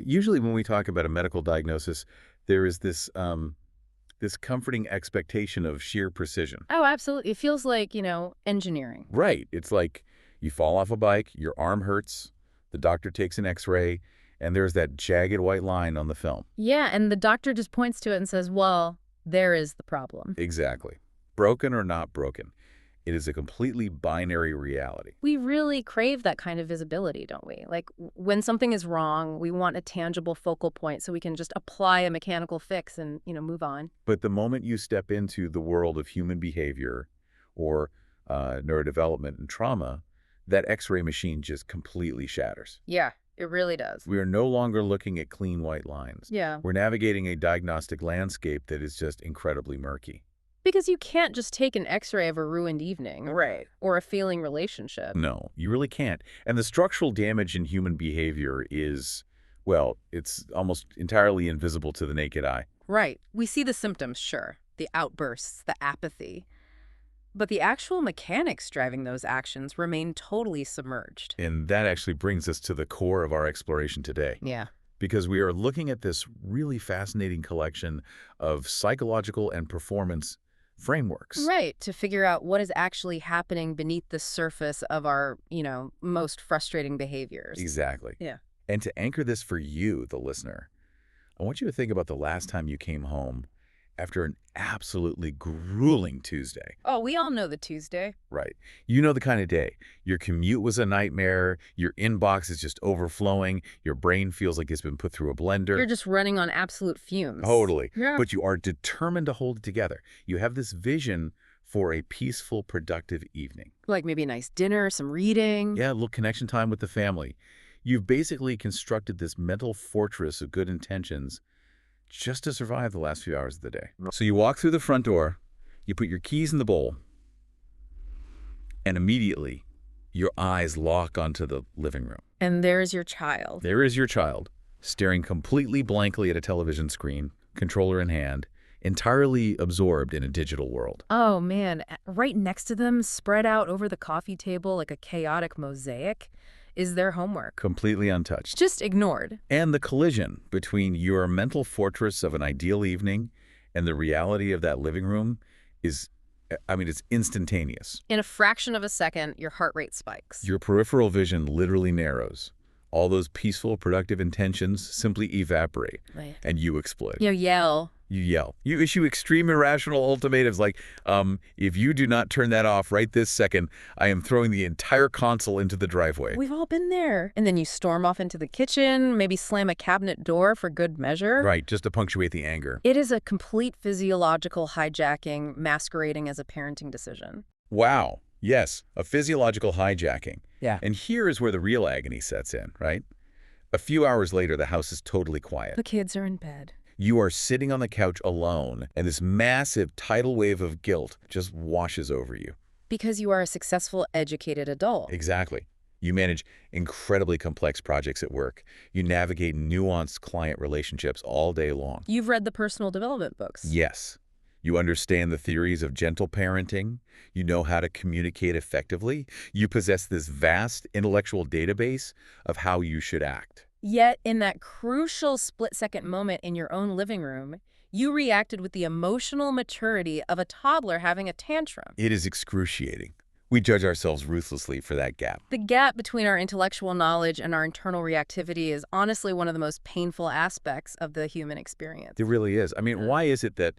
Usually when we talk about a medical diagnosis, there is this comforting expectation of sheer precision. Oh, absolutely. It feels like, engineering. Right. It's like you fall off a bike, your arm hurts, the doctor takes an X-ray, and there's that jagged white line on the film. Yeah, and the doctor just points to it and says, well, there is the problem. Exactly. Broken or not broken. It is a completely binary reality. We really crave that kind of visibility, don't we? Like when something is wrong, we want a tangible focal point so we can just apply a mechanical fix and, move on. But the moment you step into the world of human behavior or neurodevelopment and trauma, that X-ray machine just completely shatters. Yeah, it really does. We are no longer looking at clean white lines. Yeah. We're navigating a diagnostic landscape that is just incredibly murky. Because you can't just take an X-ray of a ruined evening. Right. Or a failing relationship. No, you really can't. And the structural damage in human behavior is, well, it's almost entirely invisible to the naked eye. Right. We see the symptoms, sure. The outbursts, the apathy. But the actual mechanics driving those actions remain totally submerged. And that actually brings us to the core of our exploration today. Yeah. Because we are looking at this really fascinating collection of psychological and performance frameworks. Right, to figure out what is actually happening beneath the surface of our, most frustrating behaviors. Exactly. Yeah. And to anchor this for you, the listener, I want you to think about the last time you came home after an absolutely grueling Tuesday. Oh, we all know the Tuesday. Right. You know the kind of day. Your commute was a nightmare, your inbox is just overflowing, your brain feels like it's been put through a blender. You're just running on absolute fumes. Totally. Yeah. But you are determined to hold it together. You have this vision for a peaceful, productive evening. Like maybe a nice dinner, some reading. Yeah, a little connection time with the family. You've basically constructed this mental fortress of good intentions just to survive the last few hours of the day. So you walk through the front door, you put your keys in the bowl, and immediately your eyes lock onto the living room. And there's your child. There is your child, staring completely blankly at a television screen, controller in hand, entirely absorbed in a digital world. Oh, man. Right next to them, spread out over the coffee table like a chaotic mosaic, is their homework. Completely untouched. Just ignored. And the collision between your mental fortress of an ideal evening and the reality of that living room is, it's instantaneous. In a fraction of a second, your heart rate spikes. Your peripheral vision literally narrows. All those peaceful, productive intentions simply evaporate. Right. And you explode. You yell. You yell. You issue extreme irrational ultimatums like, if you do not turn that off right this second, I am throwing the entire console into the driveway. We've all been there. And then you storm off into the kitchen, maybe slam a cabinet door for good measure. Right, just to punctuate the anger. It is a complete physiological hijacking masquerading as a parenting decision. Wow. Yes, a physiological hijacking. Yeah. And here is where the real agony sets in, right? A few hours later, the house is totally quiet. The kids are in bed. You are sitting on the couch alone, and this massive tidal wave of guilt just washes over you. Because you are a successful, educated adult. Exactly. You manage incredibly complex projects at work. You navigate nuanced client relationships all day long. You've read the personal development books. Yes. You understand the theories of gentle parenting. You know how to communicate effectively. You possess this vast intellectual database of how you should act. Yet, in that crucial split-second moment in your own living room, you reacted with the emotional maturity of a toddler having a tantrum. It is excruciating. We judge ourselves ruthlessly for that gap. The gap between our intellectual knowledge and our internal reactivity is honestly one of the most painful aspects of the human experience. It really is. Why is it that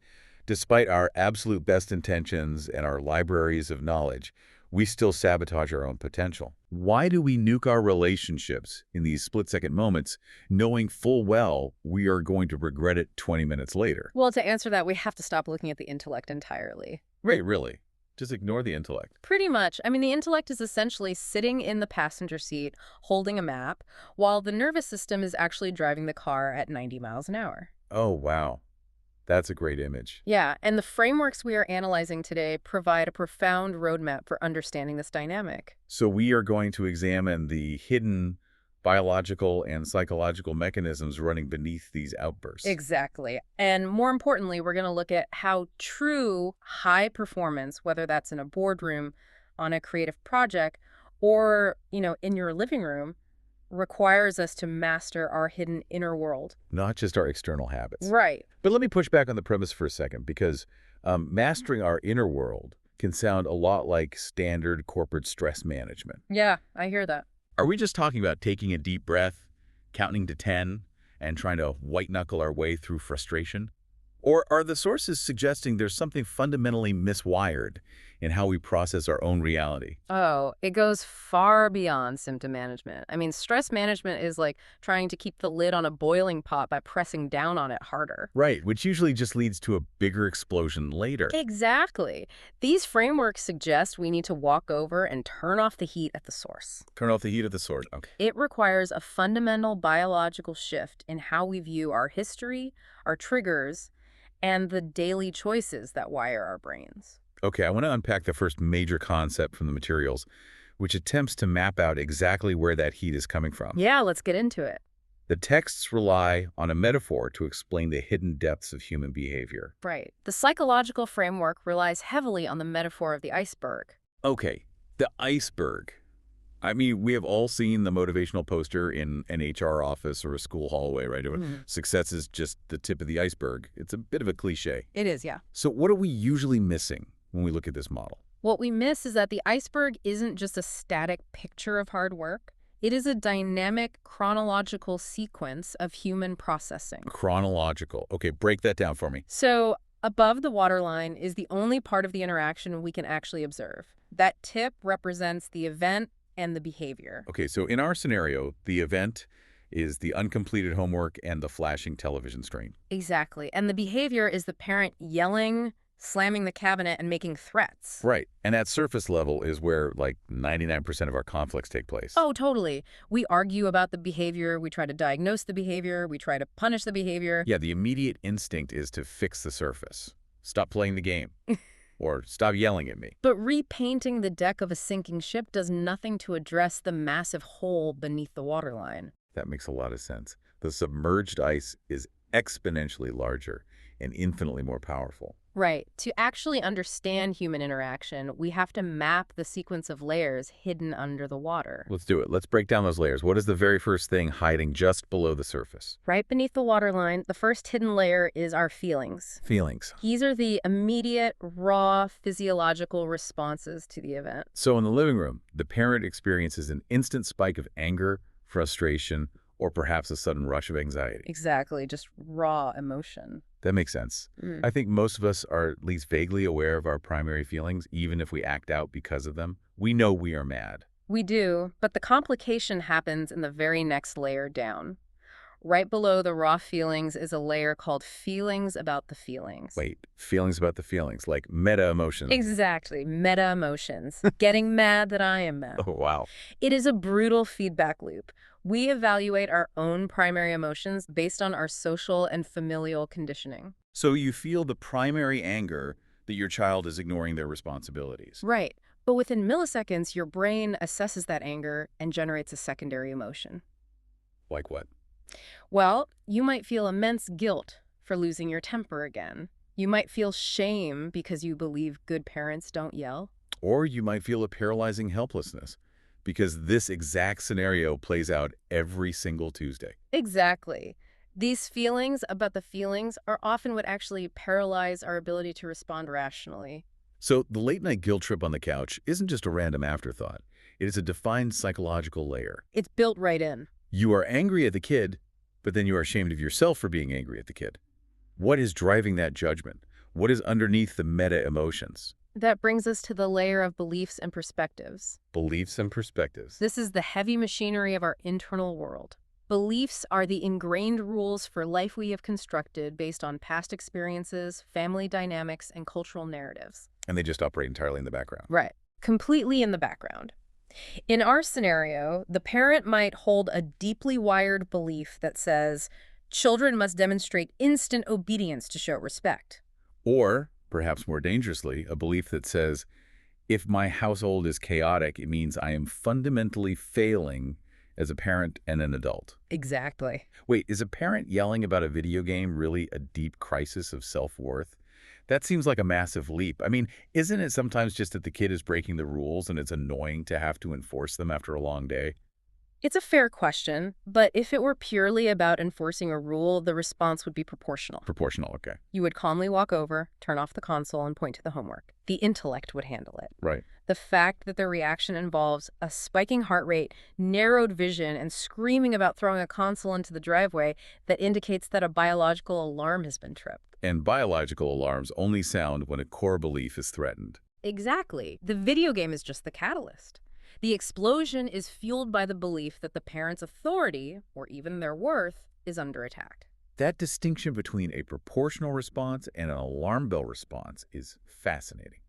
despite our absolute best intentions and our libraries of knowledge, we still sabotage our own potential? Why do we nuke our relationships in these split-second moments, knowing full well we are going to regret it 20 minutes later? Well, to answer that, we have to stop looking at the intellect entirely. Right, really. Just ignore the intellect. Pretty much. The intellect is essentially sitting in the passenger seat, holding a map, while the nervous system is actually driving the car at 90 miles an hour. Oh, wow. That's a great image. Yeah, and the frameworks we are analyzing today provide a profound roadmap for understanding this dynamic. So we are going to examine the hidden biological and psychological mechanisms running beneath these outbursts. Exactly. And more importantly, we're going to look at how true high performance, whether that's in a boardroom, on a creative project, or, in your living room, requires us to master our hidden inner world. Not just our external habits. Right. But let me push back on the premise for a second, because mastering our inner world can sound a lot like standard corporate stress management. Yeah, I hear that. Are we just talking about taking a deep breath, counting to 10, and trying to white-knuckle our way through frustration? Or are the sources suggesting there's something fundamentally miswired in how we process our own reality? Oh, it goes far beyond symptom management. I mean, stress management is like trying to keep the lid on a boiling pot by pressing down on it harder. Right, which usually just leads to a bigger explosion later. Exactly. These frameworks suggest we need to walk over and turn off the heat at the source. Turn off the heat of the sword. Okay. It requires a fundamental biological shift in how we view our history, our triggers, and the daily choices that wire our brains. Okay, I want to unpack the first major concept from the materials, which attempts to map out exactly where that heat is coming from. Yeah, let's get into it. The texts rely on a metaphor to explain the hidden depths of human behavior. Right. The psychological framework relies heavily on the metaphor of the iceberg. Okay, the iceberg. I mean, we have all seen the motivational poster in an HR office or a school hallway, right? Success is just the tip of the iceberg. It's a bit of a cliche. It is, yeah. So what are we usually missing when we look at this model? What we miss is that the iceberg isn't just a static picture of hard work. It is a dynamic, chronological sequence of human processing. Chronological. Okay, break that down for me. So above the waterline is the only part of the interaction we can actually observe. That tip represents the event and the behavior. Okay, so in our scenario, the event is the uncompleted homework and the flashing television screen. Exactly. And the behavior is the parent yelling, slamming the cabinet, and making threats. Right. And at surface level is where, like, 99% of our conflicts take place. Oh, totally. We argue about the behavior, we try to diagnose the behavior, we try to punish the behavior. Yeah, the immediate instinct is to fix the surface. Stop playing the game. Or stop yelling at me. But repainting the deck of a sinking ship does nothing to address the massive hole beneath the waterline. That makes a lot of sense. The submerged ice is exponentially larger and infinitely more powerful. Right. To actually understand human interaction, we have to map the sequence of layers hidden under the water. Let's do it. Let's break down those layers. What is the very first thing hiding just below the surface? Right beneath the waterline, the first hidden layer is our feelings. Feelings. These are the immediate, raw, physiological responses to the event. So in the living room, the parent experiences an instant spike of anger, frustration, or perhaps a sudden rush of anxiety. Exactly, just raw emotion. That makes sense. I think most of us are at least vaguely aware of our primary feelings, even if we act out because of them. We know we are mad. We do, but the complication happens in the very next layer down. Right below the raw feelings is a layer called feelings about the feelings. Wait, feelings about the feelings, like meta-emotions. Exactly, meta-emotions. Getting mad that I am mad. Oh, wow. It is a brutal feedback loop. We evaluate our own primary emotions based on our social and familial conditioning. So you feel the primary anger that your child is ignoring their responsibilities. Right, but within milliseconds, your brain assesses that anger and generates a secondary emotion. Like what? Well, you might feel immense guilt for losing your temper again. You might feel shame because you believe good parents don't yell. Or you might feel a paralyzing helplessness, because this exact scenario plays out every single Tuesday. Exactly. These feelings about the feelings are often what actually paralyze our ability to respond rationally. So the late-night guilt trip on the couch isn't just a random afterthought. It is a defined psychological layer. It's built right in. You are angry at the kid, but then you are ashamed of yourself for being angry at the kid. What is driving that judgment? What is underneath the meta-emotions? That brings us to the layer of beliefs and perspectives. Beliefs and perspectives. This is the heavy machinery of our internal world. Beliefs are the ingrained rules for life we have constructed based on past experiences, family dynamics, and cultural narratives. And they just operate entirely in the background. Right. Completely in the background. In our scenario, the parent might hold a deeply wired belief that says, children must demonstrate instant obedience to show respect. Or, perhaps more dangerously, a belief that says, if my household is chaotic, it means I am fundamentally failing as a parent and an adult. Exactly. Wait, is a parent yelling about a video game really a deep crisis of self-worth? That seems like a massive leap. I mean, isn't it sometimes just that the kid is breaking the rules and it's annoying to have to enforce them after a long day? It's a fair question, but if it were purely about enforcing a rule, the response would be proportional. Proportional, okay. You would calmly walk over, turn off the console, and point to the homework. The intellect would handle it. Right. The fact that their reaction involves a spiking heart rate, narrowed vision, and screaming about throwing a console into the driveway, that indicates that a biological alarm has been tripped. And biological alarms only sound when a core belief is threatened. Exactly. The video game is just the catalyst. The explosion is fueled by the belief that the parent's authority, or even their worth, is under attack. That distinction between a proportional response and an alarm bell response is fascinating.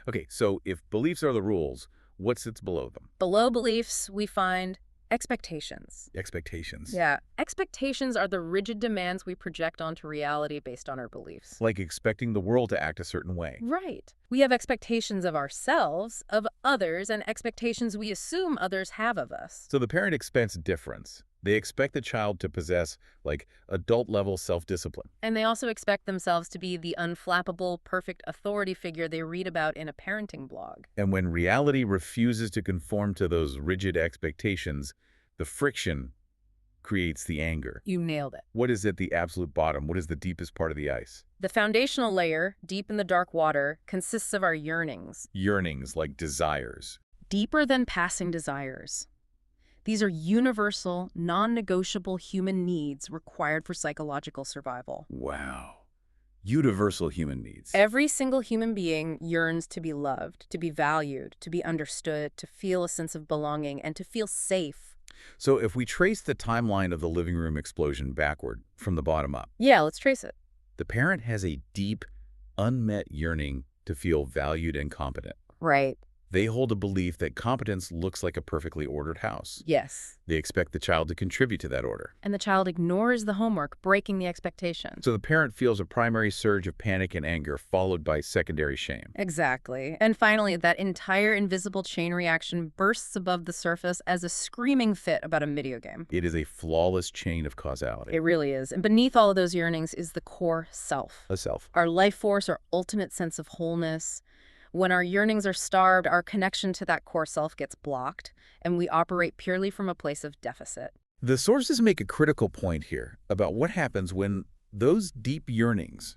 Okay, so if beliefs are the rules, what sits below them? Below beliefs, we find expectations. Expectations. Yeah. Expectations are the rigid demands we project onto reality based on our beliefs. Like expecting the world to act a certain way. Right. We have expectations of ourselves, of others, and expectations we assume others have of us. So the parent expects difference. They expect the child to possess, like, adult-level self-discipline. And they also expect themselves to be the unflappable, perfect authority figure they read about in a parenting blog. And when reality refuses to conform to those rigid expectations, the friction creates the anger. You nailed it. What is at the absolute bottom? What is the deepest part of the ice? The foundational layer, deep in the dark water, consists of our yearnings. Yearnings, like desires. Deeper than passing desires. These are universal, non-negotiable human needs required for psychological survival. Wow. Universal human needs. Every single human being yearns to be loved, to be valued, to be understood, to feel a sense of belonging, and to feel safe. So if we trace the timeline of the living room explosion backward, from the bottom up, Yeah, let's trace it. the parent has a deep, unmet yearning to feel valued and competent. Right. They hold a belief that competence looks like a perfectly ordered house. Yes. They expect the child to contribute to that order. And the child ignores the homework, breaking the expectation. So the parent feels a primary surge of panic and anger, followed by secondary shame. Exactly. And finally, that entire invisible chain reaction bursts above the surface as a screaming fit about a video game. It is a flawless chain of causality. It really is. And beneath all of those yearnings is the core self. A self. Our life force, our ultimate sense of wholeness. When our yearnings are starved, our connection to that core self gets blocked, and we operate purely from a place of deficit. The sources make a critical point here about what happens when those deep yearnings,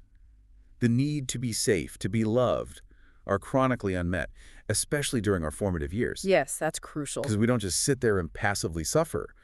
the need to be safe, to be loved, are chronically unmet, especially during our formative years. Yes, that's crucial. Because we don't just sit there and passively suffer.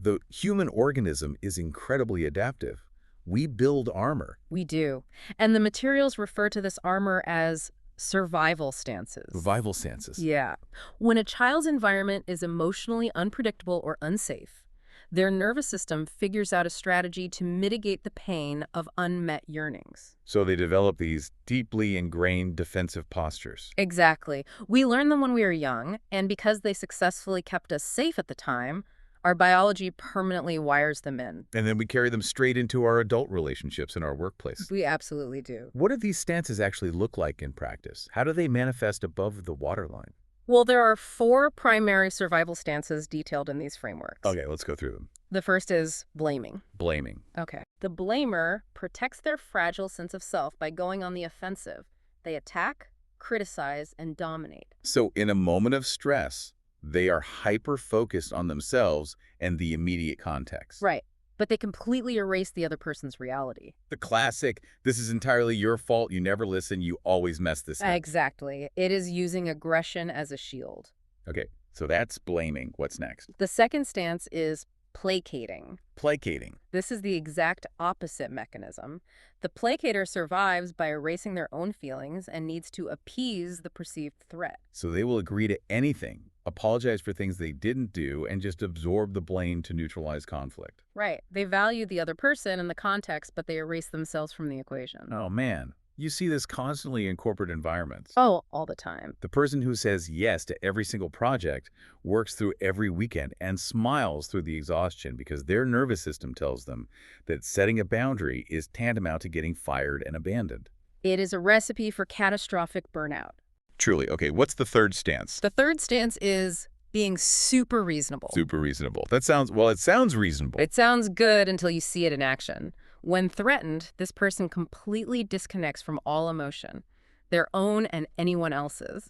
The human organism is incredibly adaptive. We build armor. We do. And the materials refer to this armor as survival stances. Survival stances. Yeah. When a child's environment is emotionally unpredictable or unsafe, their nervous system figures out a strategy to mitigate the pain of unmet yearnings. So they develop these deeply ingrained defensive postures. Exactly. We learn them when we are young, and because they successfully kept us safe at the time, our biology permanently wires them in. And then we carry them straight into our adult relationships in our workplace. We absolutely do. What do these stances actually look like in practice? How do they manifest above the waterline? Well, there are 4 primary survival stances detailed in these frameworks. Okay, let's go through them. The first is blaming. Blaming. Okay. The blamer protects their fragile sense of self by going on the offensive. They attack, criticize, and dominate. So in a moment of stress, they are hyper-focused on themselves and the immediate context. Right. But they completely erase the other person's reality. The classic, this is entirely your fault, you never listen, you always mess this up. Exactly. It is using aggression as a shield. Okay, so that's blaming. What's next? The second stance is placating. Placating. This is the exact opposite mechanism. The placator survives by erasing their own feelings and needs to appease the perceived threat. So they will agree to anything, apologize for things they didn't do, and just absorb the blame to neutralize conflict. Right. They value the other person and the context, but they erase themselves from the equation. Oh man, you see this constantly in corporate environments. Oh, all the time. The person who says yes to every single project works through every weekend and smiles through the exhaustion because their nervous system tells them that setting a boundary is tantamount to getting fired and abandoned. It is a recipe for catastrophic burnout. Truly. Okay, what's the third stance? The third stance is being super reasonable. Super reasonable. That sounds, well, it sounds reasonable. It sounds good until you see it in action. When threatened, this person completely disconnects from all emotion, their own and anyone else's.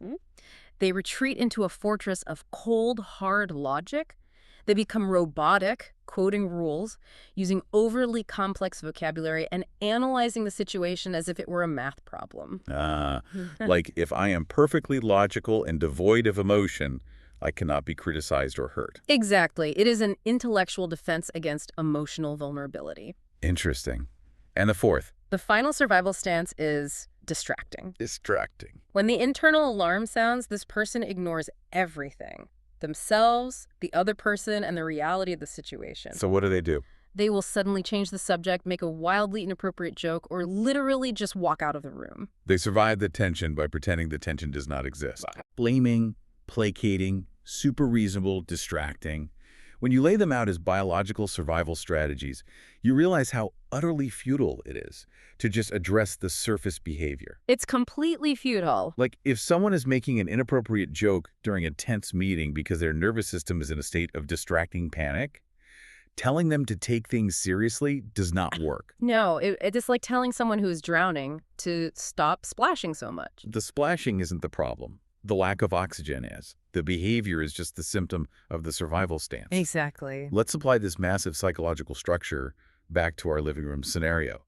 They retreat into a fortress of cold, hard logic. They become robotic, quoting rules, using overly complex vocabulary, and analyzing the situation as if it were a math problem. Like if I am perfectly logical and devoid of emotion, I cannot be criticized or hurt. Exactly. It is an intellectual defense against emotional vulnerability. Interesting. And the fourth? The final survival stance is distracting. Distracting. When the internal alarm sounds, this person ignores everything. Themselves, the other person, and the reality of the situation. So what do? They will suddenly change the subject, make a wildly inappropriate joke, or literally just walk out of the room. They survive the tension by pretending the tension does not exist. Blaming, placating, super reasonable, distracting. When you lay them out as biological survival strategies, you realize how utterly futile it is to just address the surface behavior. It's completely futile. Like if someone is making an inappropriate joke during a tense meeting because their nervous system is in a state of distracting panic, telling them to take things seriously does not work. No, it's like telling someone who is drowning to stop splashing so much. The splashing isn't the problem. The lack of oxygen is. The behavior is just the symptom of the survival stance. Exactly. Let's apply this massive psychological structure back to our living room scenario.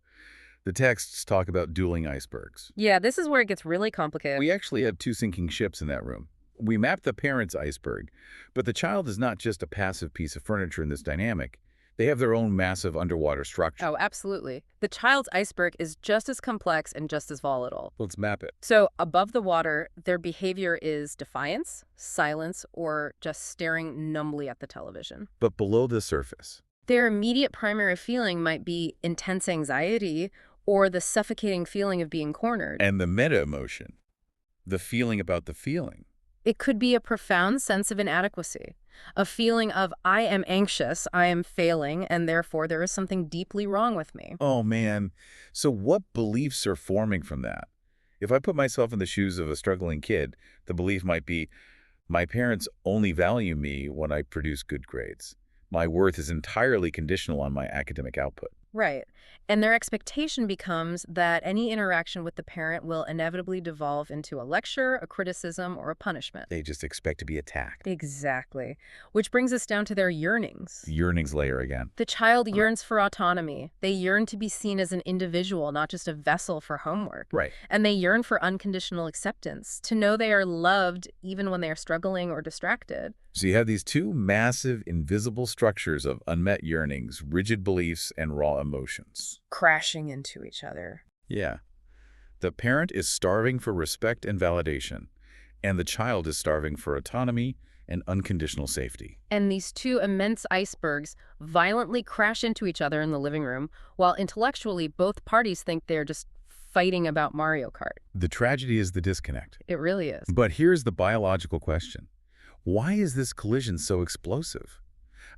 The texts talk about dueling icebergs. Yeah, this is where it gets really complicated. We actually have two sinking ships in that room. We mapped the parent's iceberg, but the child is not just a passive piece of furniture in this dynamic. They have their own massive underwater structure. Oh, absolutely. The child's iceberg is just as complex and just as volatile. Let's map it. So above the water, their behavior is defiance, silence, or just staring numbly at the television. But below the surface, Their immediate primary feeling might be intense anxiety or the suffocating feeling of being cornered. and the meta-emotion, the feeling about the feeling. It could be a profound sense of inadequacy, a feeling of I am anxious, I am failing, and therefore there is something deeply wrong with me. Oh, man. So what beliefs are forming from that? If I put myself in the shoes of a struggling kid, the belief might be, my parents only value me when I produce good grades. My worth is entirely conditional on my academic output. Right. And their expectation becomes that any interaction with the parent will inevitably devolve into a lecture, a criticism, or a punishment. They just expect to be attacked. Exactly. Which brings us down to their yearnings. The yearnings layer again. The child yearns for autonomy. They yearn to be seen as an individual, not just a vessel for homework. Right. And they yearn for unconditional acceptance, to know they are loved even when they are struggling or distracted. So you have these two massive, invisible structures of unmet yearnings, rigid beliefs, and raw emotions. Crashing into each other. Yeah. The parent is starving for respect and validation, and the child is starving for autonomy and unconditional safety. And these two immense icebergs violently crash into each other in the living room, while intellectually both parties think they're just fighting about Mario Kart. The tragedy is the disconnect. It really is. But here's the biological question. Why is this collision so explosive?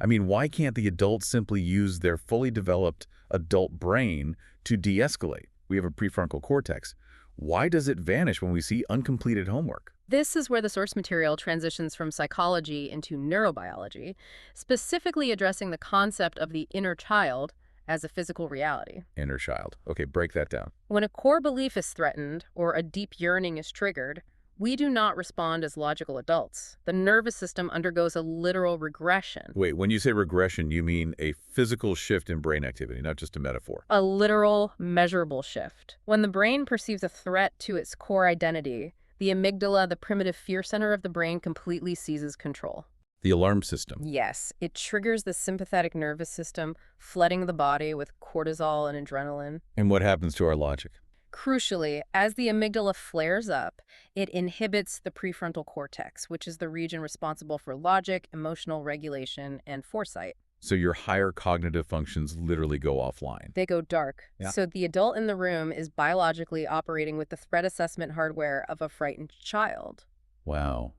I mean, why can't the adult simply use their fully developed adult brain to de-escalate? We have a prefrontal cortex. Why does it vanish when we see uncompleted homework? This is where the source material transitions from psychology into neurobiology, specifically addressing the concept of the inner child as a physical reality. Inner child. Okay, break that down. When a core belief is threatened or a deep yearning is triggered, we do not respond as logical adults. The nervous system undergoes a literal regression. Wait, when you say regression, you mean a physical shift in brain activity, not just a metaphor. A literal, measurable shift. When the brain perceives a threat to its core identity, the amygdala, the primitive fear center of the brain, completely seizes control. The alarm system. Yes, it triggers the sympathetic nervous system, flooding the body with cortisol and adrenaline. And what happens to our logic? Crucially, as the amygdala flares up, it inhibits the prefrontal cortex, which is the region responsible for logic, emotional regulation, and foresight. So your higher cognitive functions literally go offline. They go dark. Yeah. So the adult in the room is biologically operating with the threat assessment hardware of a frightened child. Wow.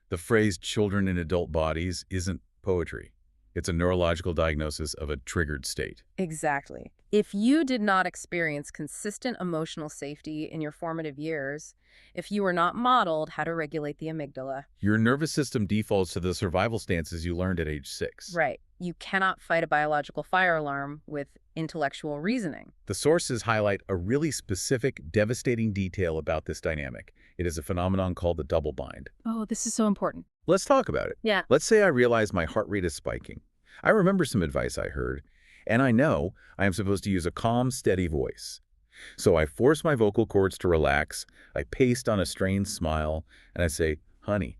The phrase children in adult bodies isn't poetry. It's a neurological diagnosis of a triggered state. Exactly. If you did not experience consistent emotional safety in your formative years, if you were not modeled how to regulate the amygdala. Your nervous system defaults to the survival stances you learned at age 6. Right. You cannot fight a biological fire alarm with intellectual reasoning. The sources highlight a really specific, devastating detail about this dynamic. It is a phenomenon called the double bind. Oh, this is so important. Let's talk about it. Yeah. Let's say I realize my heart rate is spiking. I remember some advice I heard, and I know I am supposed to use a calm, steady voice. So I force my vocal cords to relax, I paste on a strained smile, and I say, honey,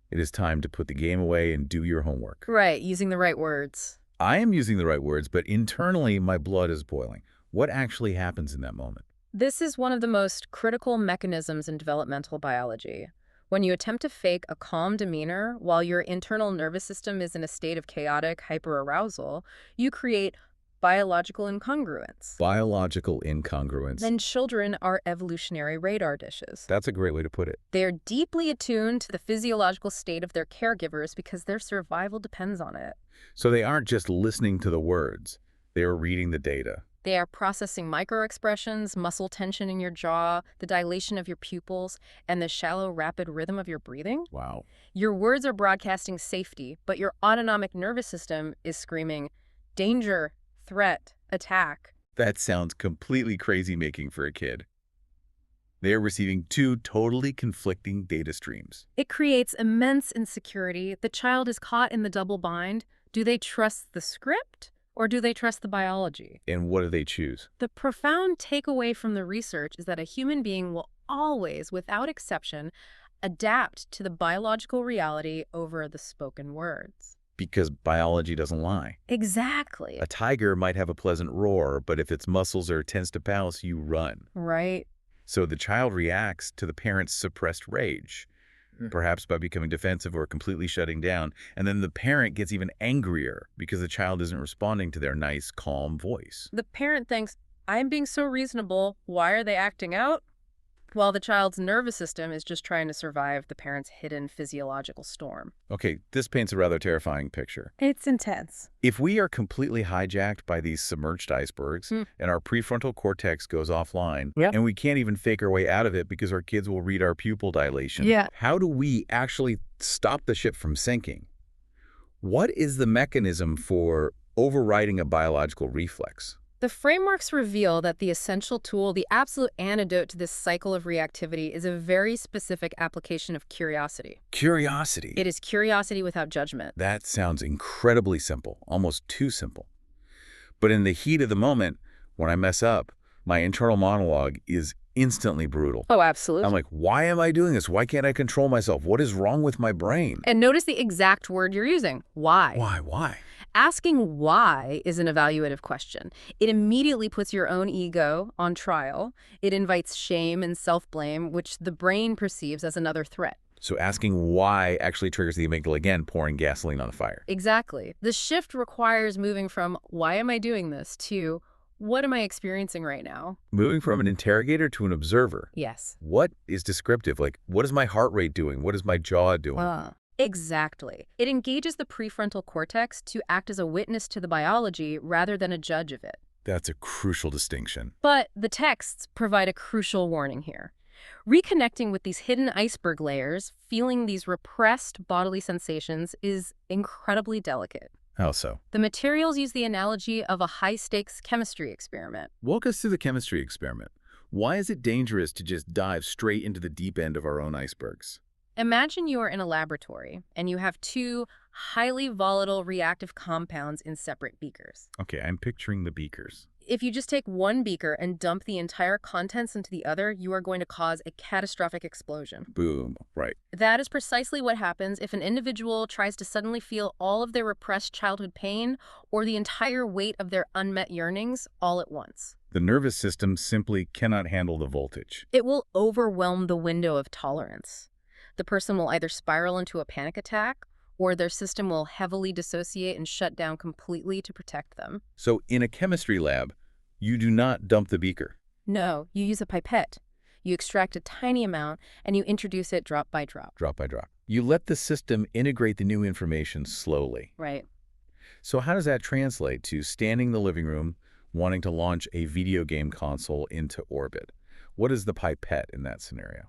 it is time to put the game away and do your homework. Right, using the right words. I am using the right words, but internally my blood is boiling. What actually happens in that moment? This is one of the most critical mechanisms in developmental biology. When you attempt to fake a calm demeanor while your internal nervous system is in a state of chaotic hyperarousal, you create biological incongruence. Biological incongruence. Then children are evolutionary radar dishes. That's a great way to put it. They're deeply attuned to the physiological state of their caregivers because their survival depends on it. So they aren't just listening to the words. They are reading the data. They are processing microexpressions, muscle tension in your jaw, the dilation of your pupils, and the shallow, rapid rhythm of your breathing. Wow. Your words are broadcasting safety, but your autonomic nervous system is screaming, danger, threat, attack. That sounds completely crazy-making for a kid. They are receiving two totally conflicting data streams. It creates immense insecurity. The child is caught in the double bind. Do they trust the script? Or do they trust the biology? And what do they choose? The profound takeaway from the research is that a human being will always, without exception, adapt to the biological reality over the spoken words. Because biology doesn't lie. Exactly. A tiger might have a pleasant roar, but if its muscles are tense to pounce, you run. Right. So the child reacts to the parent's suppressed rage, perhaps by becoming defensive or completely shutting down. And then the parent gets even angrier because the child isn't responding to their nice, calm voice. The parent thinks, I'm being so reasonable. Why are they acting out? While the child's nervous system is just trying to survive the parent's hidden physiological storm. Okay, this paints a rather terrifying picture. It's intense. If we are completely hijacked by these submerged icebergs and our prefrontal cortex goes offline and we can't even fake our way out of it because our kids will read our pupil dilation, how do we actually stop the ship from sinking? What is the mechanism for overriding a biological reflex? The frameworks reveal that the essential tool, the absolute antidote to this cycle of reactivity, is a very specific application of curiosity. Curiosity. It is curiosity without judgment. That sounds incredibly simple, almost too simple. But in the heat of the moment, when I mess up, my internal monologue is instantly brutal. Oh, absolutely. I'm like, why am I doing this? Why can't I control myself? What is wrong with my brain? And notice the exact word you're using. Why? Why? Asking why is an evaluative question. It immediately puts your own ego on trial. It invites shame and self-blame, which the brain perceives as another threat. So asking why actually triggers the amygdala again, pouring gasoline on the fire. Exactly. The shift requires moving from, why am I doing this, to, what am I experiencing right now? Moving from an interrogator to an observer. Yes. What is descriptive? Like, what is my heart rate doing? What is my jaw doing? Exactly. It engages the prefrontal cortex to act as a witness to the biology rather than a judge of it. That's a crucial distinction. But the texts provide a crucial warning here. Reconnecting with these hidden iceberg layers, feeling these repressed bodily sensations, is incredibly delicate. How so? The materials use the analogy of a high-stakes chemistry experiment. Walk us through the chemistry experiment. Why is it dangerous to just dive straight into the deep end of our own icebergs? Imagine you're in a laboratory and you have two highly volatile reactive compounds in separate beakers. Okay, I'm picturing the beakers. If you just take one beaker and dump the entire contents into the other, you are going to cause a catastrophic explosion. Boom, right. That is precisely what happens if an individual tries to suddenly feel all of their repressed childhood pain or the entire weight of their unmet yearnings all at once. The nervous system simply cannot handle the voltage. It will overwhelm the window of tolerance. The person will either spiral into a panic attack or their system will heavily dissociate and shut down completely to protect them. So in a chemistry lab, you do not dump the beaker. No, you use a pipette. You extract a tiny amount and you introduce it drop by drop. Drop by drop. You let the system integrate the new information slowly. Right. So how does that translate to standing in the living room, wanting to launch a video game console into orbit? What is the pipette in that scenario?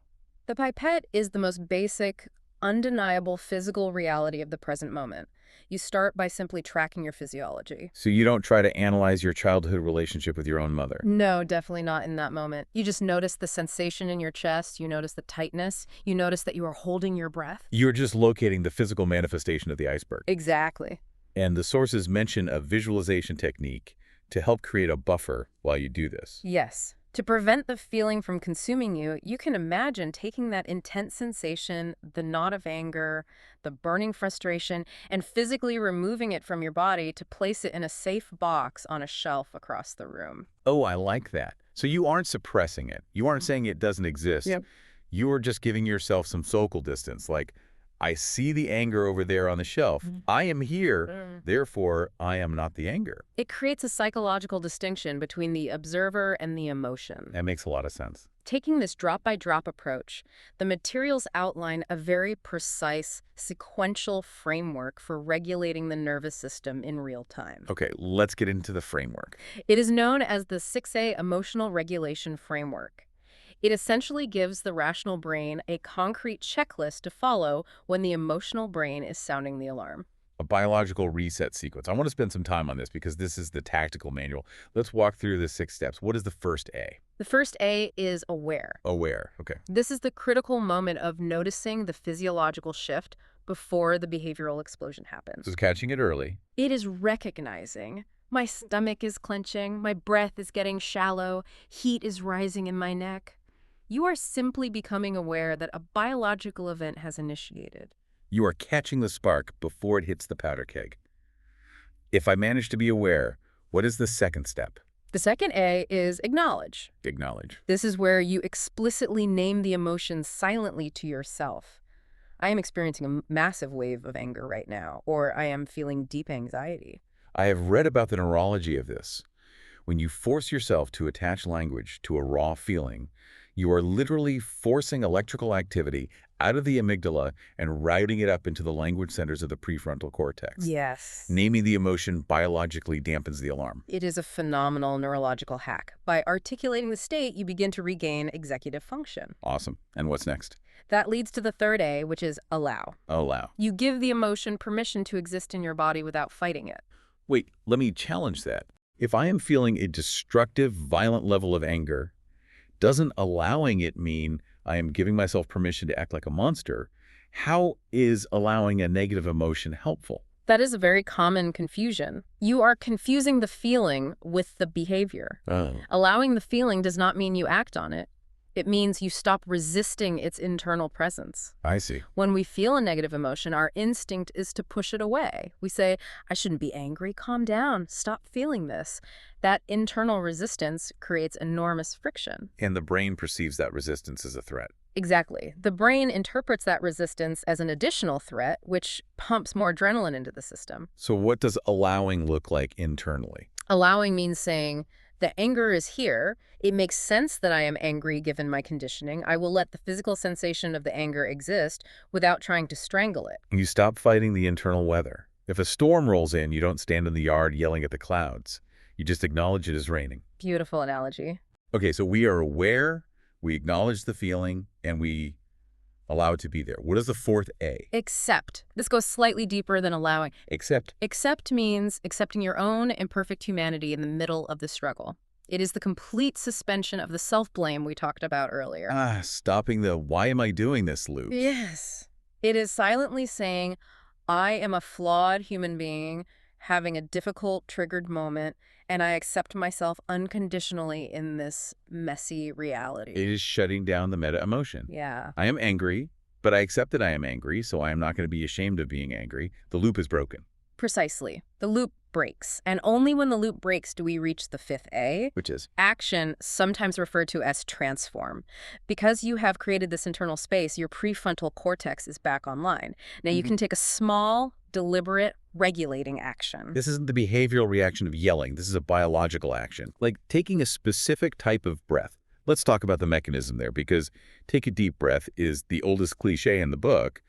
The pipette is the most basic, undeniable physical reality of the present moment. You start by simply tracking your physiology. So you don't try to analyze your childhood relationship with your own mother. No, definitely not in that moment. You just notice the sensation in your chest. You notice the tightness. You notice that you are holding your breath. You're just locating the physical manifestation of the iceberg. Exactly. And the sources mention a visualization technique to help create a buffer while you do this. Yes. To prevent the feeling from consuming you, you can imagine taking that intense sensation, the knot of anger, the burning frustration, and physically removing it from your body to place it in a safe box on a shelf across the room. Oh, I like that. So you aren't suppressing it. You aren't saying it doesn't exist. Yep. You are just giving yourself some social distance. Like, I see the anger over there on the shelf. I am here, therefore I am not the anger. It creates a psychological distinction between the observer and the emotion. That makes a lot of sense. Taking this drop-by-drop approach, the materials outline a very precise, sequential framework for regulating the nervous system in real time. Okay, let's get into the framework. It is known as the 6A Emotional Regulation Framework. It essentially gives the rational brain a concrete checklist to follow when the emotional brain is sounding the alarm. A biological reset sequence. I want to spend some time on this because this is the tactical manual. Let's walk through the 6 steps. What is the first A? The first A is aware. Aware. Okay. This is the critical moment of noticing the physiological shift before the behavioral explosion happens. So catching it early. It is recognizing my stomach is clenching, my breath is getting shallow, heat is rising in my neck. You are simply becoming aware that a biological event has initiated. You are catching the spark before it hits the powder keg. If I manage to be aware, what is the second step? The second A is acknowledge. Acknowledge. This is where you explicitly name the emotions silently to yourself. I am experiencing a massive wave of anger right now, or I am feeling deep anxiety. I have read about the neurology of this. When you force yourself to attach language to a raw feeling, you are literally forcing electrical activity out of the amygdala and routing it up into the language centers of the prefrontal cortex. Yes. Naming the emotion biologically dampens the alarm. It is a phenomenal neurological hack. By articulating the state, you begin to regain executive function. Awesome. And what's next? That leads to the third A, which is allow. Allow. You give the emotion permission to exist in your body without fighting it. Wait, let me challenge that. If I am feeling a destructive, violent level of anger, doesn't allowing it mean I am giving myself permission to act like a monster? How is allowing a negative emotion helpful? That is a very common confusion. You are confusing the feeling with the behavior. Oh. Allowing the feeling does not mean you act on it. It means you stop resisting its internal presence. I see. When we feel a negative emotion, our instinct is to push it away. We say, I shouldn't be angry, calm down, stop feeling this. That internal resistance creates enormous friction. And the brain perceives that resistance as a threat. Exactly. The brain interprets that resistance as an additional threat, which pumps more adrenaline into the system. So what does allowing look like internally? Allowing means saying, the anger is here. It makes sense that I am angry given my conditioning. I will let the physical sensation of the anger exist without trying to strangle it. You stop fighting the internal weather. If a storm rolls in, you don't stand in the yard yelling at the clouds. You just acknowledge it is raining. Beautiful analogy. Okay, so we are aware, we acknowledge the feeling, and we allow it to be there. What is the fourth A? Accept. This goes slightly deeper than allowing. Accept. Accept means accepting your own imperfect humanity in the middle of the struggle. It is the complete suspension of the self-blame we talked about earlier. Stopping the why am I doing this loop. Yes. It is silently saying, I am a flawed human being having a difficult, triggered moment, and I accept myself unconditionally in this messy reality. It is shutting down the meta-emotion. Yeah. I am angry, but I accept that I am angry, so I am not going to be ashamed of being angry. The loop is broken. Precisely. The loop breaks, and only when the loop breaks do we reach the fifth A, Which is? action, sometimes referred to as transform. Because you have created this internal space, your prefrontal cortex is back online. Now you can take a small, deliberate, regulating action. This isn't the behavioral reaction of yelling. This is a biological action. Like taking a specific type of breath. Let's talk about the mechanism there, because take a deep breath is the oldest cliche in the book,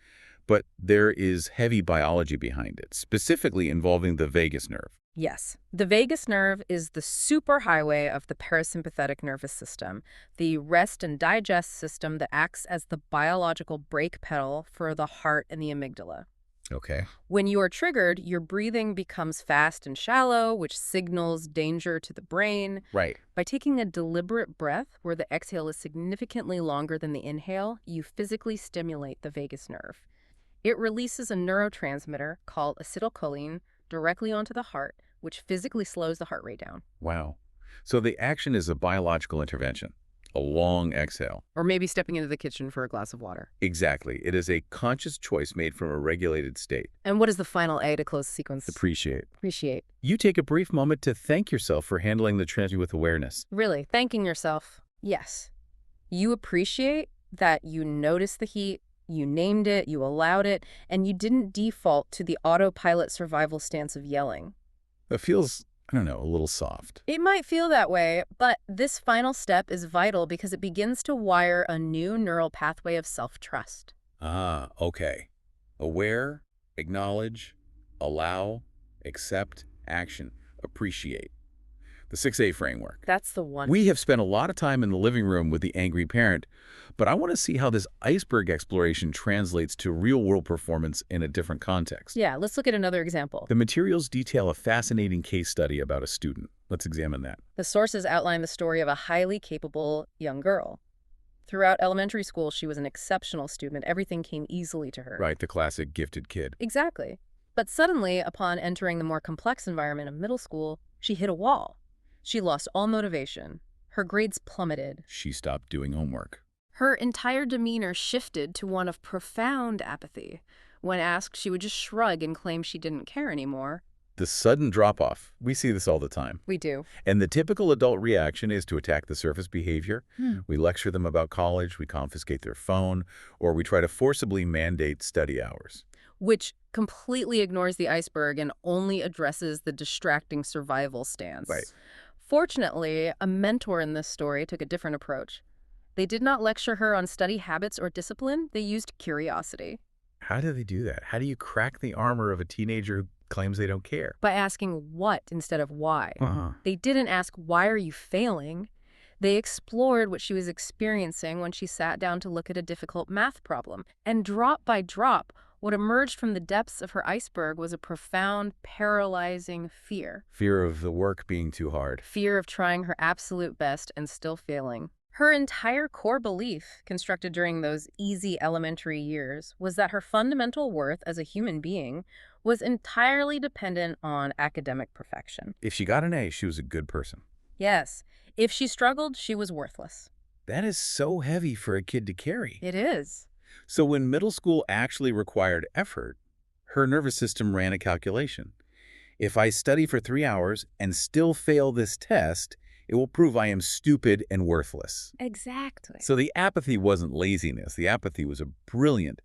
but there is heavy biology behind it, specifically involving the vagus nerve. Yes. The vagus nerve is the superhighway of the parasympathetic nervous system, the rest and digest system that acts as the biological brake pedal for the heart and the amygdala. Okay. When you are triggered, your breathing becomes fast and shallow, which signals danger to the brain. Right. By taking a deliberate breath where the exhale is significantly longer than the inhale, you physically stimulate the vagus nerve. It releases a neurotransmitter called acetylcholine directly onto the heart, which physically slows the heart rate down. Wow. So the action is a biological intervention, a long exhale. Or maybe stepping into the kitchen for a glass of water. Exactly. It is a conscious choice made from a regulated state. And what is the final A to close the sequence? Appreciate. Appreciate. You take a brief moment to thank yourself for handling the tragedy with awareness. Really, thanking yourself. Yes. You appreciate that you noticed the heat, you named it, you allowed it, and you didn't default to the autopilot survival stance of yelling. It feels, I don't know, a little soft. It might feel that way, but this final step is vital because it begins to wire a new neural pathway of self-trust. Ah, okay. Aware, acknowledge, allow, accept, action, appreciate. The 6A framework. That's the one. We have spent a lot of time in the living room with the angry parent, but I want to see how this iceberg exploration translates to real-world performance in a different context. Yeah, let's look at another example. The materials detail a fascinating case study about a student. Let's examine that. The sources outline the story of a highly capable young girl. Throughout elementary school, she was an exceptional student. Everything came easily to her. Right, the classic gifted kid. Exactly. But suddenly, upon entering the more complex environment of middle school, she hit a wall. She lost all motivation. Her grades plummeted. She stopped doing homework. Her entire demeanor shifted to one of profound apathy. When asked, she would just shrug and claim she didn't care anymore. The sudden drop-off. We see this all the time. We do. And the typical adult reaction is to attack the surface behavior. We lecture them about college, we confiscate their phone, or we try to forcibly mandate study hours. Which completely ignores the iceberg and only addresses the distracting survival stance. Right. Fortunately, a mentor in this story took a different approach. They did not lecture her on study habits or discipline. They used curiosity. How do they do that? How do you crack the armor of a teenager who claims they don't care? By asking what instead of why. They didn't ask, why are you failing? They explored what she was experiencing when she sat down to look at a difficult math problem. And drop by drop, what emerged from the depths of her iceberg was a profound, paralyzing fear. Fear of the work being too hard. Fear of trying her absolute best and still failing. Her entire core belief, constructed during those easy elementary years, was that her fundamental worth as a human being was entirely dependent on academic perfection. If she got an A, she was a good person. Yes, if she struggled, she was worthless. That is so heavy for a kid to carry. It is. So when middle school actually required effort, her nervous system ran a calculation. If I study for 3 hours and still fail this test, it will prove I am stupid and worthless. Exactly. So the apathy wasn't laziness. The apathy was a brilliant,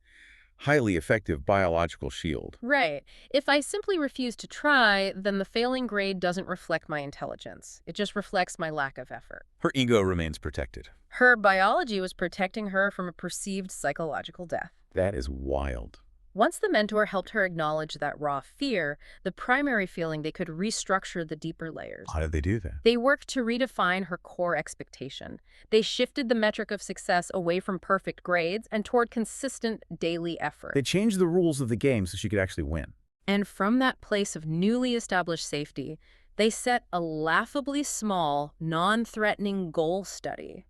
highly effective biological shield. Right. If I simply refuse to try, then the failing grade doesn't reflect my intelligence. It just reflects my lack of effort. Her ego remains protected. Her biology was protecting her from a perceived psychological death. That is wild. Once the mentor helped her acknowledge that raw fear, the primary feeling, they could restructure the deeper layers. How did they do that? They worked to redefine her core expectation. They shifted the metric of success away from perfect grades and toward consistent daily effort. They changed the rules of the game so she could actually win. And from that place of newly established safety, they set a laughably small, non-threatening goal study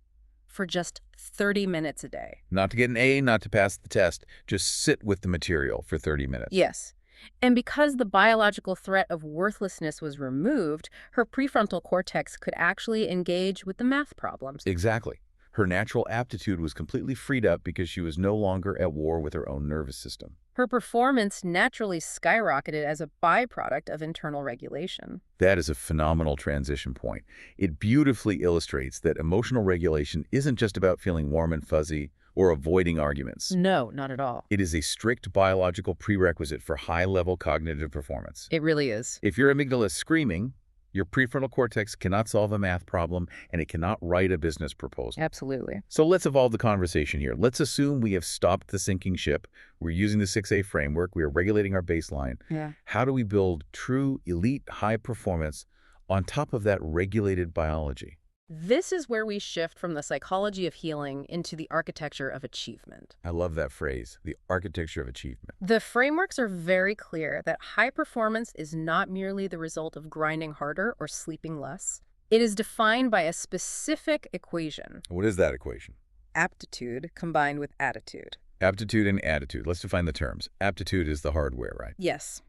for just 30 minutes a day. Not to get an A, not to pass the test. Just sit with the material for 30 minutes. Yes. And because the biological threat of worthlessness was removed, her prefrontal cortex could actually engage with the math problems. Exactly. Her natural aptitude was completely freed up because she was no longer at war with her own nervous system. Her performance naturally skyrocketed as a byproduct of internal regulation. That is a phenomenal transition point. It beautifully illustrates that emotional regulation isn't just about feeling warm and fuzzy or avoiding arguments. No, not at all. It is a strict biological prerequisite for high-level cognitive performance. It really is. If your amygdala is screaming, your prefrontal cortex cannot solve a math problem, and it cannot write a business proposal. Absolutely. So let's evolve the conversation here. Let's assume we have stopped the sinking ship. We're using the 6A framework. We are regulating our baseline. Yeah. How do we build true elite high performance on top of that regulated biology? This is where we shift from the psychology of healing into the architecture of achievement. I love that phrase, the architecture of achievement. The frameworks are very clear that high performance is not merely the result of grinding harder or sleeping less. It is defined by a specific equation. What is that equation? Aptitude combined with attitude. Aptitude and attitude. Let's define the terms. Aptitude is the hardware, right? Yes.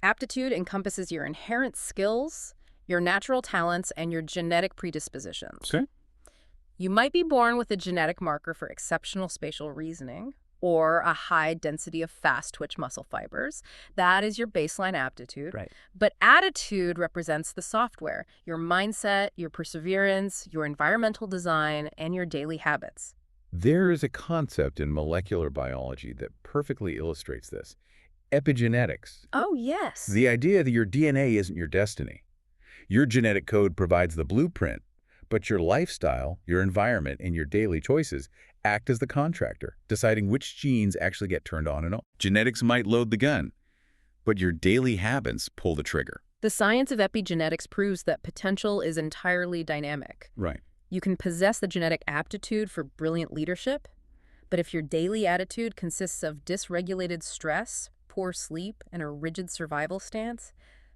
Aptitude encompasses your inherent skills, your natural talents, and your genetic predispositions. Okay. You might be born with a genetic marker for exceptional spatial reasoning or a high density of fast-twitch muscle fibers. That is your baseline aptitude. Right. But attitude represents the software, your mindset, your perseverance, your environmental design, and your daily habits. There is a concept in molecular biology that perfectly illustrates this. Epigenetics. Oh, yes. The idea that your DNA isn't your destiny. Your genetic code provides the blueprint, but your lifestyle, your environment, and your daily choices act as the contractor, deciding which genes actually get turned on and off. Genetics might load the gun, but your daily habits pull the trigger. The science of epigenetics proves that potential is entirely dynamic. Right. You can possess the genetic aptitude for brilliant leadership, but if your daily attitude consists of dysregulated stress, poor sleep, and a rigid survival stance,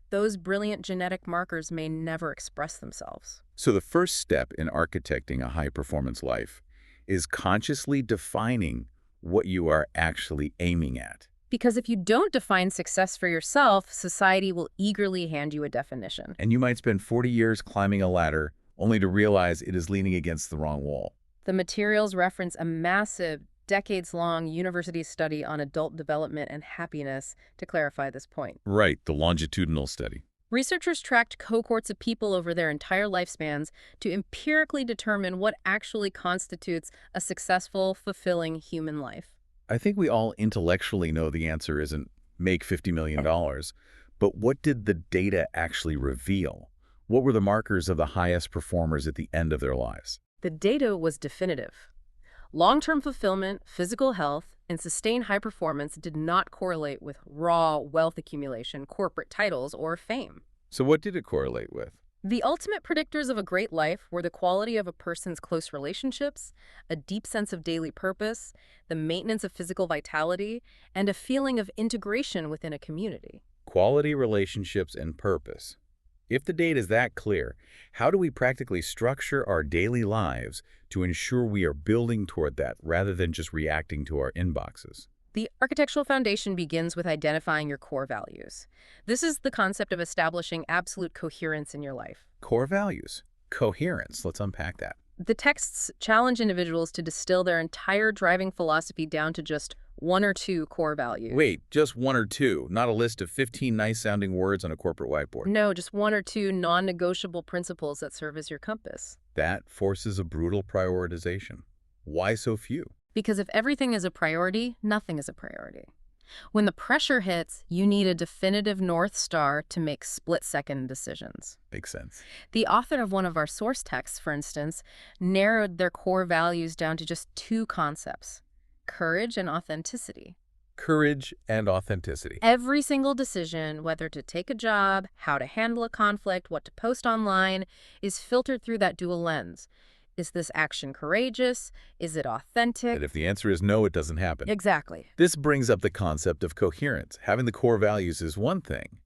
those brilliant genetic markers may never express themselves. So the first step in architecting a high-performance life is consciously defining what you are actually aiming at. Because if you don't define success for yourself, society will eagerly hand you a definition. And you might spend 40 years climbing a ladder only to realize it is leaning against the wrong wall. The materials reference a massive, decades-long university study on adult development and happiness to clarify this point. Right, the longitudinal study. Researchers tracked cohorts of people over their entire lifespans to empirically determine what actually constitutes a successful, fulfilling human life. I think we all intellectually know the answer isn't make $50 million, but what did the data actually reveal? What were the markers of the highest performers at the end of their lives? The data was definitive. Long-term fulfillment, physical health, and sustained high performance did not correlate with raw wealth accumulation, corporate titles, or fame. So what did it correlate with? The ultimate predictors of a great life were the quality of a person's close relationships, a deep sense of daily purpose, the maintenance of physical vitality, and a feeling of integration within a community. Quality relationships and purpose. If the data is that clear, how do we practically structure our daily lives to ensure we are building toward that rather than just reacting to our inboxes? The architectural foundation begins with identifying your core values. This is the concept of establishing absolute coherence in your life. Core values. Coherence. Let's unpack that. The texts challenge individuals to distill their entire driving philosophy down to just one or two core values. Wait, just one or two, not a list of 15 nice-sounding words on a corporate whiteboard. No, just one or two non-negotiable principles that serve as your compass. That forces a brutal prioritization. Why so few? Because if everything is a priority, nothing is a priority. When the pressure hits, you need a definitive North Star to make split-second decisions. Makes sense. The author of one of our source texts, for instance, narrowed their core values down to just two concepts: courage and authenticity. Courage and authenticity. Every single decision, whether to take a job, how to handle a conflict, what to post online, is filtered through that dual lens. Is this action courageous? Is it authentic? And if the answer is no, it doesn't happen. Exactly. This brings up the concept of coherence. Having the core values is one thing,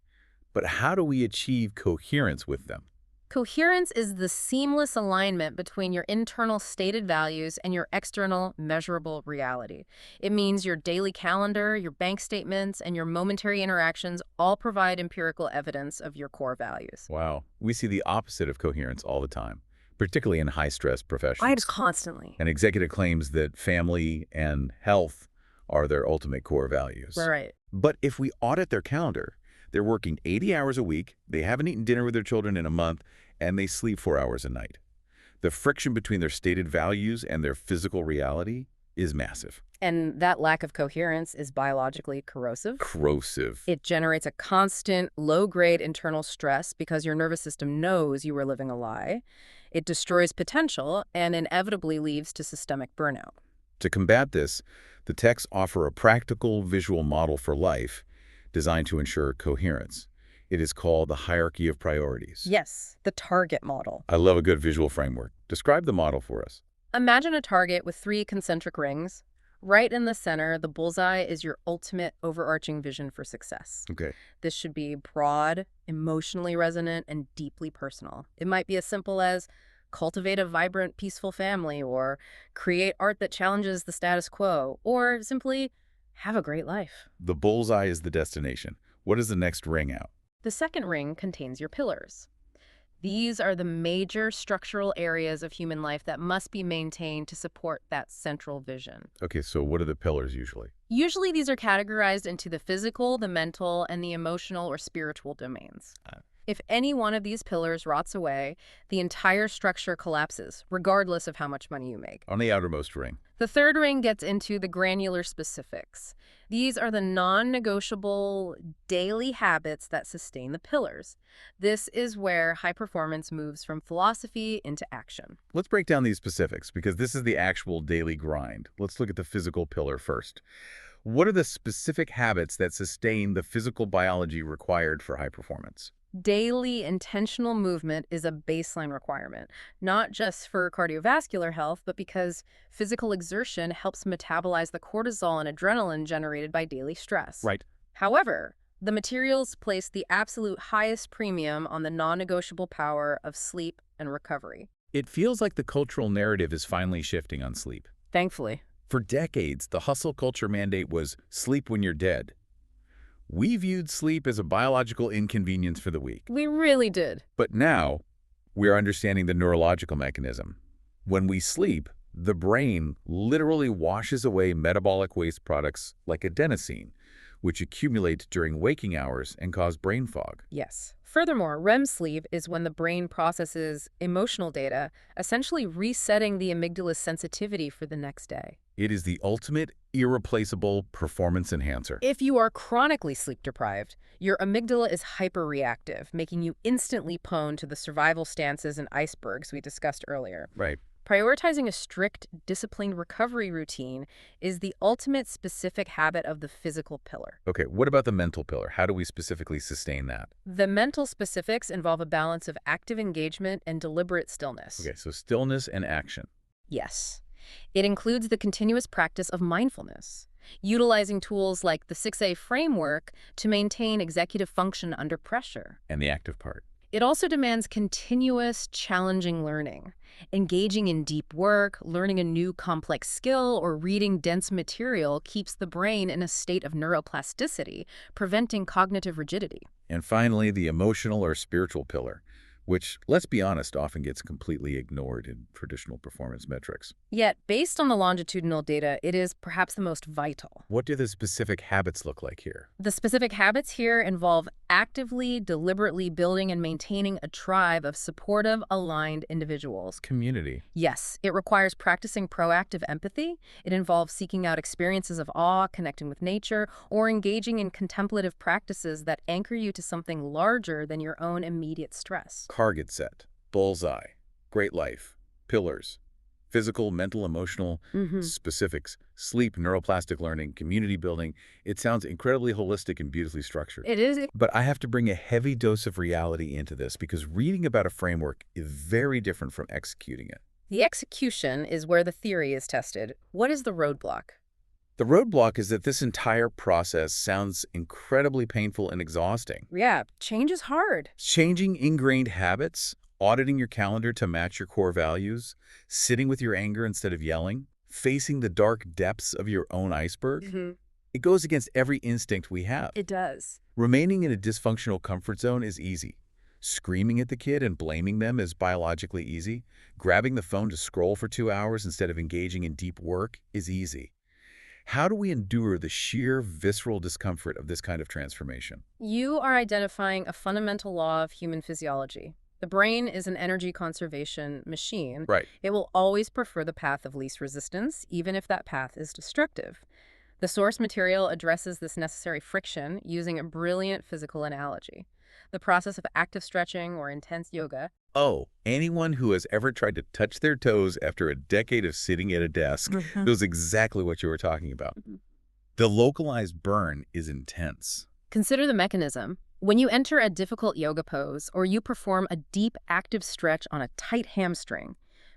but how do we achieve coherence with them? Coherence is the seamless alignment between your internal stated values and your external measurable reality. It means your daily calendar, your bank statements, and your momentary interactions all provide empirical evidence of your core values. Wow. We see the opposite of coherence all the time, particularly in high-stress professions. Constantly. An executive claims that family and health are their ultimate core values. Right. But if we audit their calendar, they're working 80 hours a week, they haven't eaten dinner with their children in a month, and they sleep 4 hours a night. The friction between their stated values and their physical reality is massive. And that lack of coherence is biologically corrosive. Corrosive. It generates a constant, low-grade internal stress because your nervous system knows you are living a lie. It destroys potential and inevitably leads to systemic burnout. To combat this, the texts offer a practical visual model for life designed to ensure coherence. It is called the hierarchy of priorities. Yes, the target model. I love a good visual framework. Describe the model for us. Imagine a target with 3 concentric rings. Right in the center, the bullseye is your ultimate overarching vision for success. Okay. This should be broad, emotionally resonant, and deeply personal. It might be as simple as cultivate a vibrant, peaceful family, or create art that challenges the status quo, or simply have a great life. The bullseye is the destination. What is the next ring out? The second ring contains your pillars. These are the major structural areas of human life that must be maintained to support that central vision. Okay, so what are the pillars usually? Usually these are categorized into the physical, the mental, and the emotional or spiritual domains. If any one of these pillars rots away, the entire structure collapses, regardless of how much money you make. On the outermost ring. The third ring gets into the granular specifics. These are the non-negotiable daily habits that sustain the pillars. This is where high performance moves from philosophy into action. Let's break down these specifics because this is the actual daily grind. Let's look at the physical pillar first. What are the specific habits that sustain the physical biology required for high performance? Daily intentional movement is a baseline requirement, not just for cardiovascular health, but because physical exertion helps metabolize the cortisol and adrenaline generated by daily stress. Right. However, the materials place the absolute highest premium on the non-negotiable power of sleep and recovery. It feels like the cultural narrative is finally shifting on sleep. Thankfully. For decades, the hustle culture mandate was sleep when you're dead. We viewed sleep as a biological inconvenience for the weak. We really did. But now, we're understanding the neurological mechanism. When we sleep, the brain literally washes away metabolic waste products like adenosine, which accumulate during waking hours and cause brain fog. Yes. Furthermore, REM sleep is when the brain processes emotional data, essentially resetting the amygdala's sensitivity for the next day. It is the ultimate, irreplaceable performance enhancer. If you are chronically sleep-deprived, your amygdala is hyperreactive, making you instantly prone to the survival stances and icebergs we discussed earlier. Right. Prioritizing a strict, disciplined recovery routine is the ultimate specific habit of the physical pillar. Okay, what about the mental pillar? How do we specifically sustain that? The mental specifics involve a balance of active engagement and deliberate stillness. Okay, so stillness and action. Yes. It includes the continuous practice of mindfulness, utilizing tools like the 6A framework to maintain executive function under pressure. And the active part. It also demands continuous, challenging learning. Engaging in deep work, learning a new complex skill, or reading dense material keeps the brain in a state of neuroplasticity, preventing cognitive rigidity. And finally, the emotional or spiritual pillar, which, let's be honest, often gets completely ignored in traditional performance metrics. Yet, based on the longitudinal data, it is perhaps the most vital. What do the specific habits look like here? The specific habits here involve actively, deliberately building and maintaining a tribe of supportive, aligned individuals. Community. Yes, it requires practicing proactive empathy. It involves seeking out experiences of awe, connecting with nature, or engaging in contemplative practices that anchor you to something larger than your own immediate stress. Target set, bullseye, great life, pillars, physical, mental, emotional, specifics, sleep, neuroplastic learning, community building. It sounds incredibly holistic and beautifully structured. It is. But I have to bring a heavy dose of reality into this because reading about a framework is very different from executing it. The execution is where the theory is tested. What is the roadblock? The roadblock is that this entire process sounds incredibly painful and exhausting. Yeah, change is hard. Changing ingrained habits, auditing your calendar to match your core values, sitting with your anger instead of yelling, facing the dark depths of your own iceberg. It goes against every instinct we have. It does. Remaining in a dysfunctional comfort zone is easy. Screaming at the kid and blaming them is biologically easy. Grabbing the phone to scroll for 2 hours instead of engaging in deep work is easy. How do we endure the sheer visceral discomfort of this kind of transformation? You are identifying a fundamental law of human physiology. The brain is an energy conservation machine. Right. It will always prefer the path of least resistance, even if that path is destructive. The source material addresses this necessary friction using a brilliant physical analogy. The process of active stretching or intense yoga. Oh, anyone who has ever tried to touch their toes after a decade of sitting at a desk knows exactly what you were talking about. The localized burn is intense. Consider the mechanism. When you enter a difficult yoga pose or you perform a deep active stretch on a tight hamstring,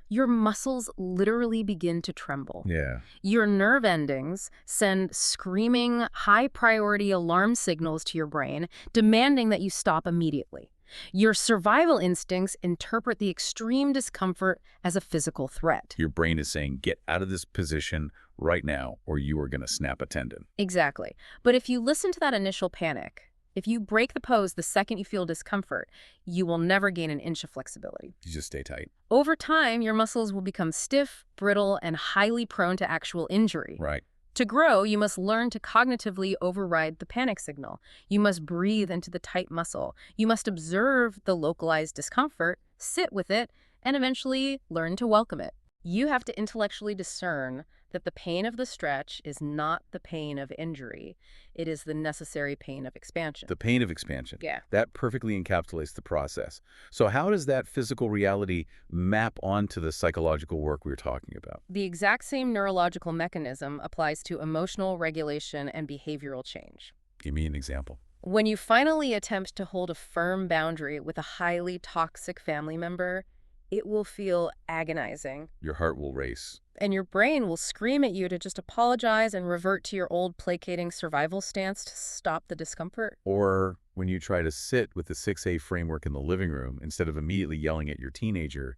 your muscles literally begin to tremble. Yeah. Your nerve endings send screaming, high-priority alarm signals to your brain, demanding that you stop immediately. Your survival instincts interpret the extreme discomfort as a physical threat. Your brain is saying, get out of this position right now, or you are going to snap a tendon. Exactly. But if you listen to that initial panic, if you break the pose the second you feel discomfort, you will never gain an inch of flexibility. You just stay tight. Over time, your muscles will become stiff, brittle, and highly prone to actual injury. Right. To grow, you must learn to cognitively override the panic signal. You must breathe into the tight muscle. You must observe the localized discomfort, sit with it, and eventually learn to welcome it. You have to intellectually discern that the pain of the stretch is not the pain of injury. It is the necessary pain of expansion. The pain of expansion. Yeah. That perfectly encapsulates the process. So how does that physical reality map onto the psychological work we were talking about? The exact same neurological mechanism applies to emotional regulation and behavioral change. Give me an example. When you finally attempt to hold a firm boundary with a highly toxic family member, it will feel agonizing. Your heart will race. And your brain will scream at you to just apologize and revert to your old placating survival stance to stop the discomfort. Or when you try to sit with the 6A framework in the living room, instead of immediately yelling at your teenager,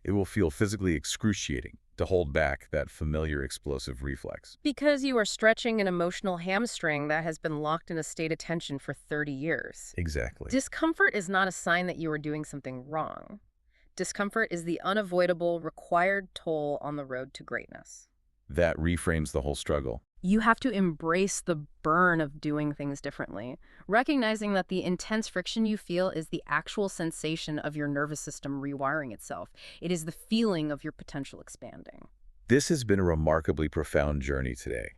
it will feel physically excruciating to hold back that familiar explosive reflex. Because you are stretching an emotional hamstring that has been locked in a state of tension for 30 years. Exactly. Discomfort is not a sign that you are doing something wrong. Discomfort is the unavoidable, required toll on the road to greatness. That reframes the whole struggle. You have to embrace the burn of doing things differently, recognizing that the intense friction you feel is the actual sensation of your nervous system rewiring itself. It is the feeling of your potential expanding. This has been a remarkably profound journey today.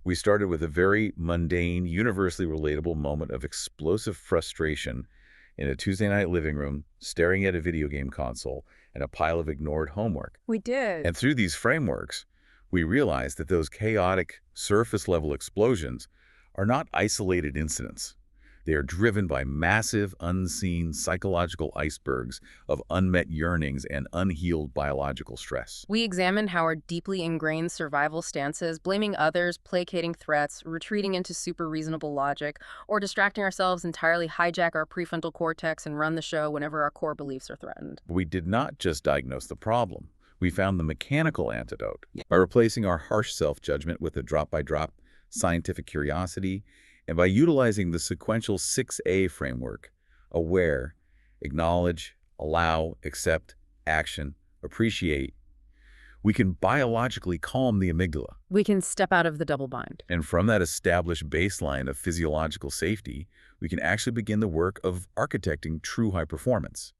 We started with a very mundane, universally relatable moment of explosive frustration in a Tuesday night living room, staring at a video game console and a pile of ignored homework. We did. And through these frameworks, we realized that those chaotic, surface-level explosions are not isolated incidents. They are driven by massive, unseen psychological icebergs of unmet yearnings and unhealed biological stress. We examined how our deeply ingrained survival stances, blaming others, placating threats, retreating into super reasonable logic, or distracting ourselves entirely hijack our prefrontal cortex and run the show whenever our core beliefs are threatened. We did not just diagnose the problem. We found the mechanical antidote by replacing our harsh self-judgment with a drop-by-drop scientific curiosity, and by utilizing the sequential 6A framework: aware, acknowledge, allow, accept, action, appreciate, we can biologically calm the amygdala. We can step out of the double bind. And from that established baseline of physiological safety, we can actually begin the work of architecting true high performance.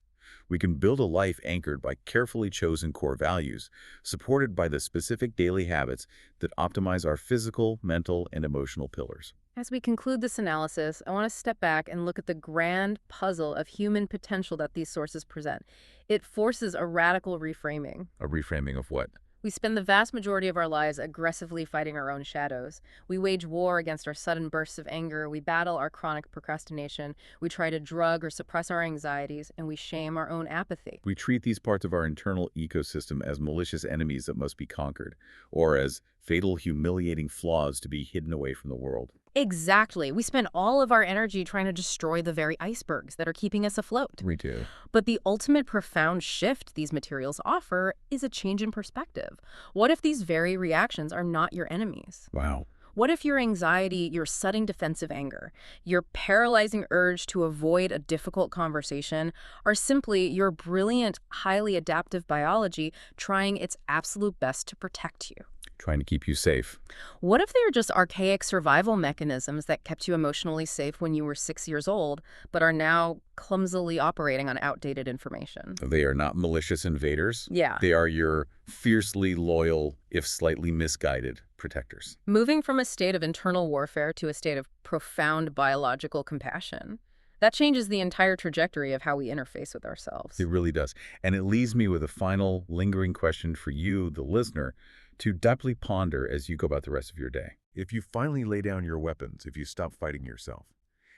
We can build a life anchored by carefully chosen core values, supported by the specific daily habits that optimize our physical, mental, and emotional pillars. As we conclude this analysis, I want to step back and look at the grand puzzle of human potential that these sources present. It forces a radical reframing. A reframing of what? We spend the vast majority of our lives aggressively fighting our own shadows. We wage war against our sudden bursts of anger. We battle our chronic procrastination. We try to drug or suppress our anxieties, and we shame our own apathy. We treat these parts of our internal ecosystem as malicious enemies that must be conquered, or as fatal, humiliating flaws to be hidden away from the world. Exactly. We spend all of our energy trying to destroy the very icebergs that are keeping us afloat. We do. But the ultimate profound shift these materials offer is a change in perspective. What if these very reactions are not your enemies? Wow. What if your anxiety, your sudden defensive anger, your paralyzing urge to avoid a difficult conversation are simply your brilliant, highly adaptive biology trying its absolute best to protect you? Trying to keep you safe. What if they're just archaic survival mechanisms that kept you emotionally safe when you were 6 years old, but are now clumsily operating on outdated information? They are not malicious invaders. Yeah. They are your fiercely loyal, if slightly misguided, protectors. Moving from a state of internal warfare to a state of profound biological compassion. That changes the entire trajectory of how we interface with ourselves. It really does. And it leaves me with a final lingering question for you, the listener, to deeply ponder as you go about the rest of your day. If you finally lay down your weapons, if you stop fighting yourself,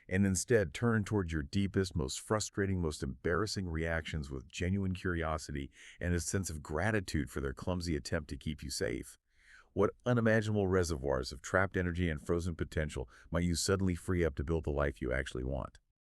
and instead turn toward your deepest, most frustrating, most embarrassing reactions with genuine curiosity and a sense of gratitude for their clumsy attempt to keep you safe. What unimaginable reservoirs of trapped energy and frozen potential might you suddenly free up to build the life you actually want?